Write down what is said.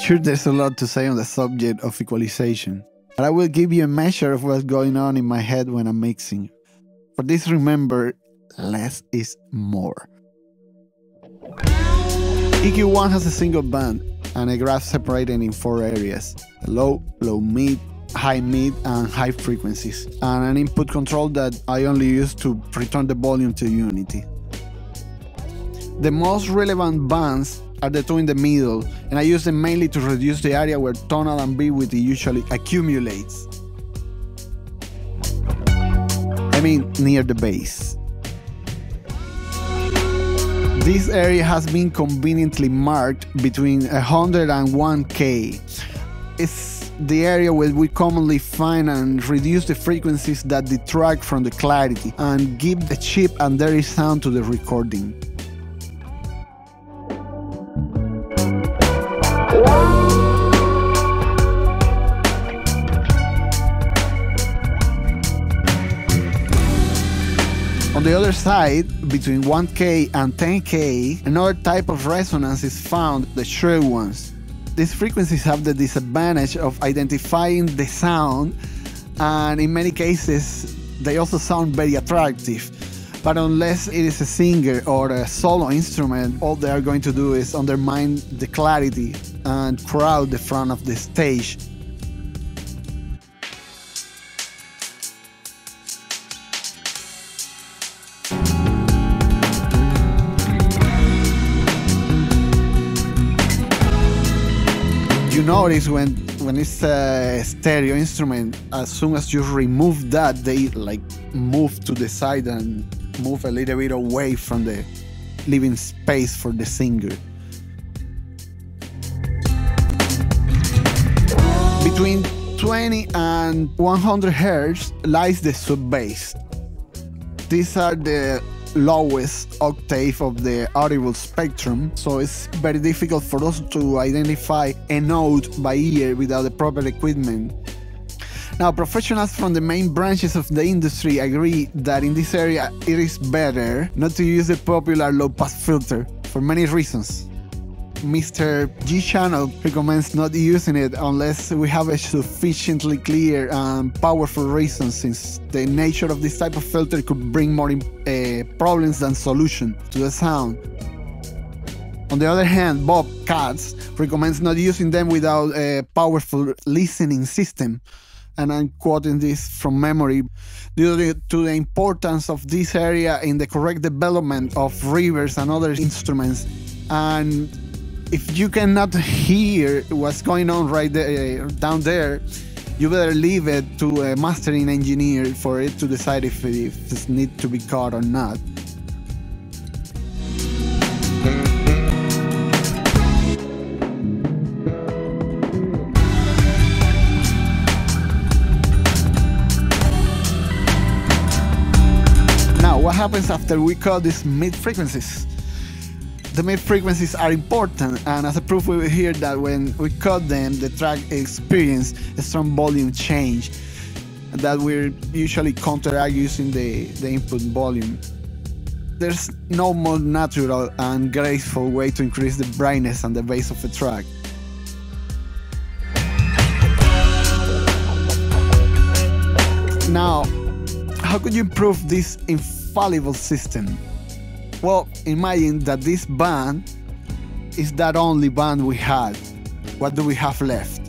sure there's a lot to say on the subject of equalization, but I will give you a measure of what's going on in my head when I'm mixing. For this, remember, less is more. EQ1 has a single band and a graph separated in 4 areas: low, low mid, high mid, and high frequencies, and an input control that I only use to return the volume to unity. The most relevant bands are the two in the middle, and I use them mainly to reduce the area where tonal ambiguity usually accumulates. I mean, near the bass. This area has been conveniently marked between 100 and 1K. It's the area where we commonly find and reduce the frequencies that detract from the clarity and give a cheap and dirty sound to the recording. On the other side, between 1K and 10K, another type of resonance is found, the shrill ones. These frequencies have the disadvantage of identifying the sound, and in many cases, they also sound very attractive. But unless it is a singer or a solo instrument, all they are going to do is undermine the clarity and crowd the front of the stage. You notice when it's a stereo instrument, as soon as you remove that, they like move to the side and move a little bit away from the leaving space for the singer. Between 20 and 100 Hz lies the sub-bass. These are the lowest octave of the audible spectrum, so it's very difficult for us to identify a note by ear without the proper equipment. Now, professionals from the main branches of the industry agree that in this area it is better not to use the popular low-pass filter for many reasons. Mr. G Channel recommends not using it unless we have a sufficiently clear and powerful reason, since the nature of this type of filter could bring more problems than solution to the sound. On the other hand, Bob Katz recommends not using them without a powerful listening system, and I'm quoting this from memory, due to the importance of this area in the correct development of reverbs and other instruments. And if you cannot hear what's going on right there, down there, you better leave it to a mastering engineer for it to decide if it needs to be cut or not. Now, what happens after we cut these mid frequencies? The mid frequencies are important, and as a proof, we will hear that when we cut them, the track experiences a strong volume change that we usually counteract using the input volume. There's no more natural and graceful way to increase the brightness and the bass of a track. Now, how could you improve this infallible system? Well, imagine that this band is that only band we had. What do we have left?